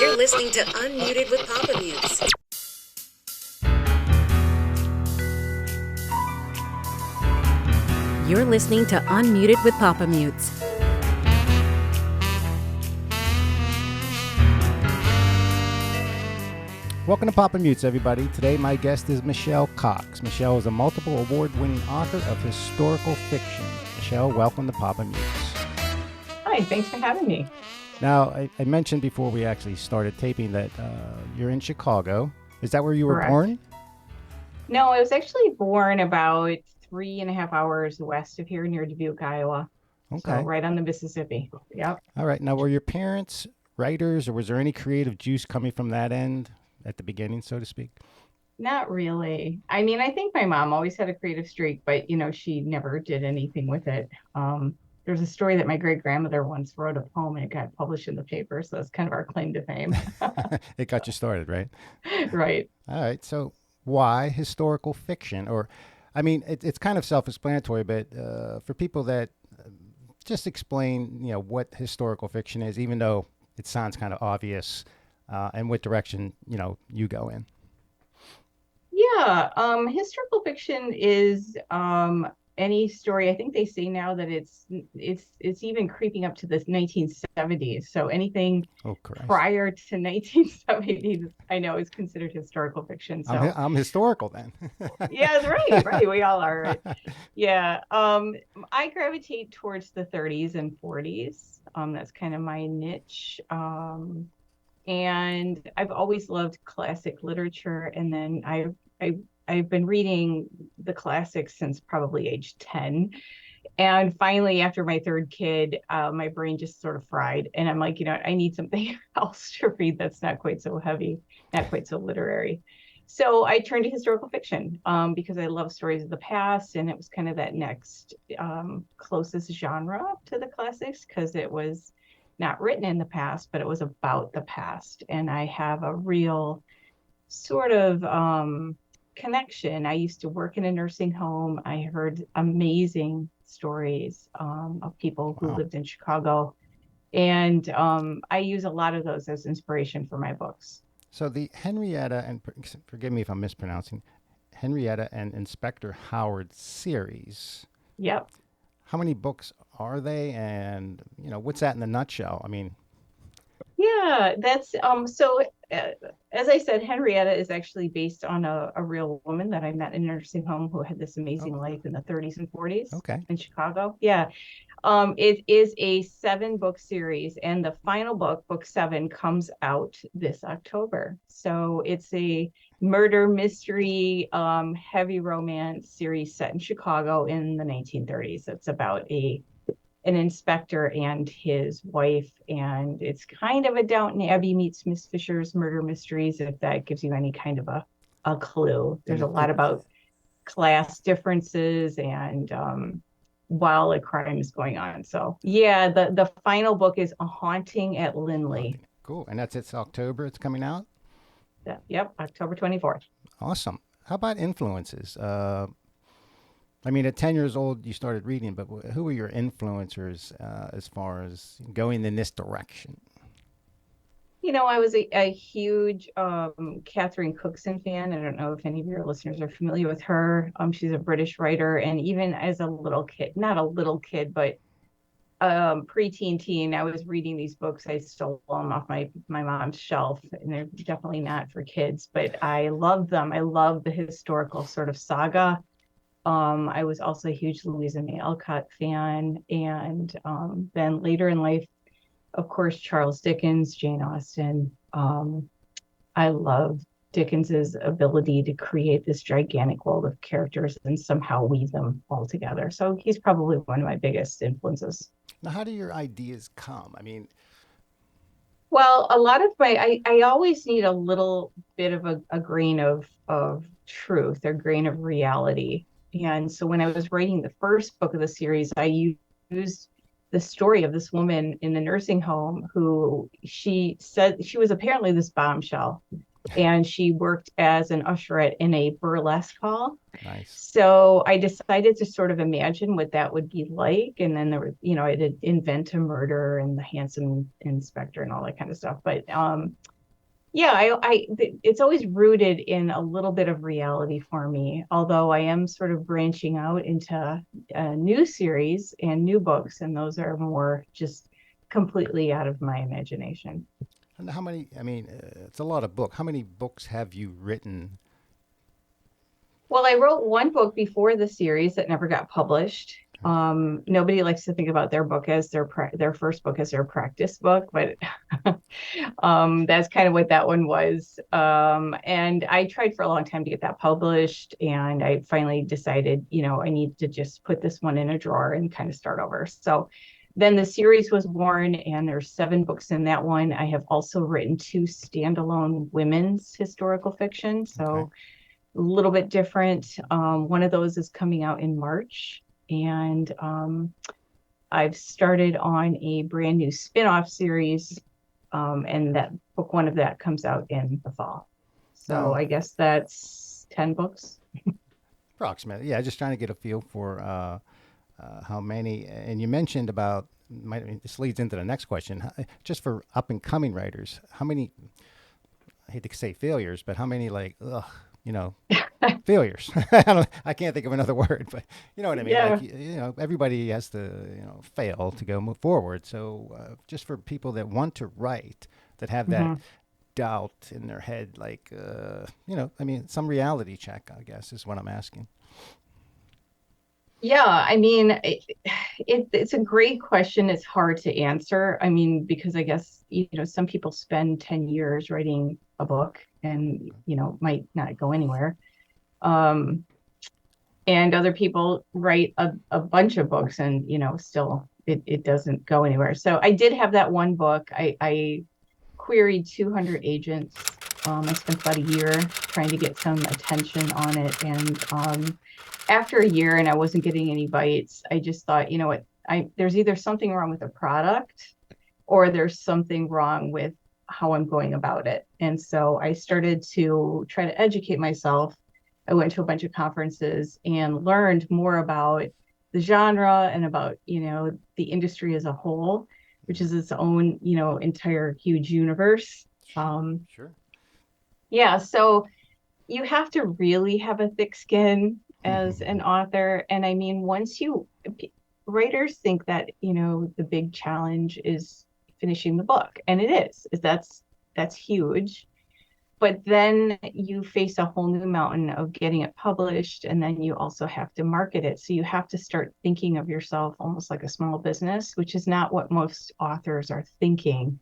You're listening to Unmuted with Papamutes. You're listening to Unmuted with Papamutes. Welcome to Papamutes, everybody. Today, my guest is Michelle Cox. Michelle is a multiple award-winning author of historical fiction. Michelle, welcome to Papamutes. Hi, thanks for having me. Now, I mentioned before we actually started taping that you're in Chicago. Is that where you were Correct. born? No, I was actually born about 3.5 hours west of here near Dubuque, Iowa. Okay. So right on the Mississippi. Yep. All right. Now, were your parents writers, or was there any creative juice coming from that end at the beginning, so to speak? Not really. I mean, I think my mom always had a creative streak, but, she never did anything with it. There's a story that my great-grandmother once wrote a poem and it got published in the paper. So that's kind of our claim to fame. It got you started, right? Right. All right. So why historical fiction? Or, I mean, it's kind of self-explanatory, but for people that just explain, what historical fiction is, even though it sounds kind of obvious, and what direction, you go in. Yeah. Historical fiction is any story. I think they say now that it's even creeping up to the 1970s. So anything prior to 1970s, I know, is considered historical fiction. So I'm historical then. Yeah, right. We all are. Right? Yeah. I gravitate towards the 30s and 40s. That's kind of my niche. And I've always loved classic literature. And then I've been reading the classics since probably age 10. And finally, after my third kid, my brain just sort of fried. And I'm like, I need something else to read that's not quite so heavy, not quite so literary. So I turned to historical fiction because I love stories of the past. And it was kind of that next closest genre to the classics, because it was not written in the past, but it was about the past. And I have a real sort of connection. I used to work in a nursing home. I heard amazing stories of people who lived in Chicago. And I use a lot of those as inspiration for my books. So the Henrietta, and forgive me if I'm mispronouncing, Henrietta and Inspector Howard series. Yep. How many books are they? And, what's that in a nutshell? I mean... Yeah, that's as I said, Henrietta is actually based on a real woman that I met in a nursing home who had this amazing life in the 30s and 40s in Chicago. Yeah. It is a 7-book series, and the final book, book 7, comes out this October. So it's a murder mystery, heavy romance series set in Chicago in the 1930s. It's about an inspector and his wife, and it's kind of a Downton Abbey meets Miss Fisher's murder mysteries, if that gives you any kind of a clue. There's a lot about class differences and while a crime is going on. So yeah, the final book is A Haunting at Linley. Cool. And it's October it's coming out? Yep, October 24th. Awesome. How about influences? I mean, at 10 years old, you started reading, but who were your influencers as far as going in this direction? I was a huge Catherine Cookson fan. I don't know if any of your listeners are familiar with her. She's a British writer. And even as a little kid, not a little kid, but preteen teen, I was reading these books. I stole them off my mom's shelf, and they're definitely not for kids, but I love them. I love the historical sort of saga. I was also a huge Louisa May Alcott fan. And then later in life, of course, Charles Dickens, Jane Austen. I love Dickens's ability to create this gigantic world of characters and somehow weave them all together. So he's probably one of my biggest influences. Now, how do your ideas come? I mean... Well, a lot of I always need a little bit of a grain of truth, a grain of reality. And so when I was writing the first book of the series, I used the story of this woman in the nursing home who she said she was apparently this bombshell. and she worked as an usherette in a burlesque hall. Nice. So I decided to sort of imagine what that would be like. And then there were, I did Invent a Murder and The Handsome Inspector and all that kind of stuff. But yeah, it's always rooted in a little bit of reality for me, although I am sort of branching out into new series and new books, and those are more just completely out of my imagination. And how many, I mean, it's a lot of books. How many books have you written? Well, I wrote one book before the series that never got published. Nobody likes to think about their book as their first book as their practice book, but that's kind of what that one was. And I tried for a long time to get that published, and I finally decided, I need to just put this one in a drawer and kind of start over. So then the series was born, and there's 7 books in that one. I have also written 2 standalone women's historical fiction. So a little bit different. One of those is coming out in March, and I've started on a brand new spin-off series, and that book one of that comes out in the fall. So I guess that's 10 books. Approximately. Yeah, just trying to get a feel for how many. And you mentioned about, this leads into the next question, just for up and coming writers, how many, I hate to say failures, but how many failures. I can't think of another word, but you know what I mean? Yeah. Like, everybody has to, fail to move forward. So just for people that want to write, that have that doubt in their head, like, some reality check, I guess, is what I'm asking. Yeah, I mean, it's a great question. It's hard to answer. I mean, because I guess, some people spend 10 years writing a book and, might not go anywhere. And other people write a bunch of books and, still it doesn't go anywhere. So I did have that one book. I queried 200 agents. I spent about a year trying to get some attention on it. And after a year and I wasn't getting any bites, I just thought, what, there's either something wrong with the product or there's something wrong with how I'm going about it. And so I started to try to educate myself. I went to a bunch of conferences and learned more about the genre and about, the industry as a whole, which is its own, entire huge universe. Sure. Yeah. So you have to really have a thick skin as an author. And I mean, writers think that, the big challenge is finishing the book, and it is. That's huge. But then you face a whole new mountain of getting it published, and then you also have to market it. So you have to start thinking of yourself almost like a small business, which is not what most authors are thinking.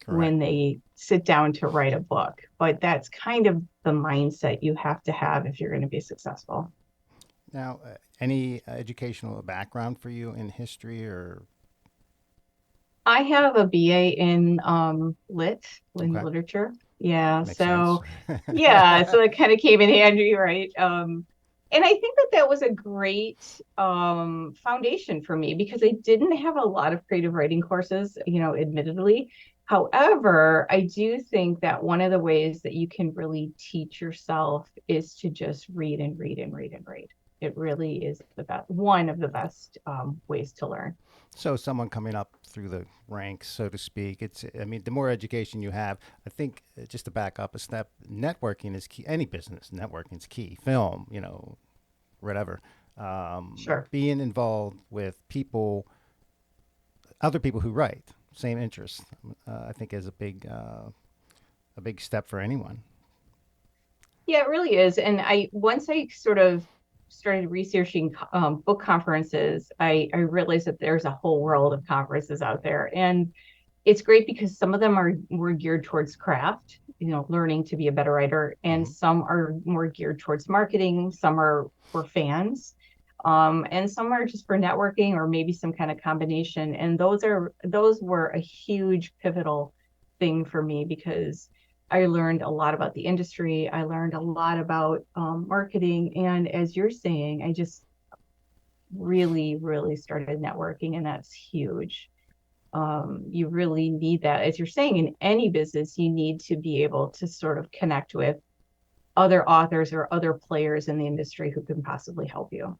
Correct. When they sit down to write a book. But that's kind of the mindset you have to have if you're going to be successful. Now, any educational background for you in history or? I have a BA in literature. Yeah. Makes sense. Yeah. So it kind of came in handy, right? And I think that was a great foundation for me because I didn't have a lot of creative writing courses, admittedly. However, I do think that one of the ways that you can really teach yourself is to just read and read and read and read. It really is one of the best ways to learn. So someone coming up through the ranks, so to speak, the more education you have, I think just to back up a step, networking is key. Any business, networking is key. Film, whatever. Sure. Being involved with other people who write, same interests, I think is a big step for anyone. Yeah, it really is. And once I sort of started researching book conferences, I realized that there's a whole world of conferences out there. And it's great because some of them were geared towards craft, learning to be a better writer. And some are more geared towards marketing. Some are for fans. And some are just for networking or maybe some kind of combination. And those were a huge pivotal thing for me because I learned a lot about the industry. I learned a lot about marketing. And as you're saying, I just really, really started networking, and that's huge. You really need that. As you're saying, in any business, you need to be able to sort of connect with other authors or other players in the industry who can possibly help you.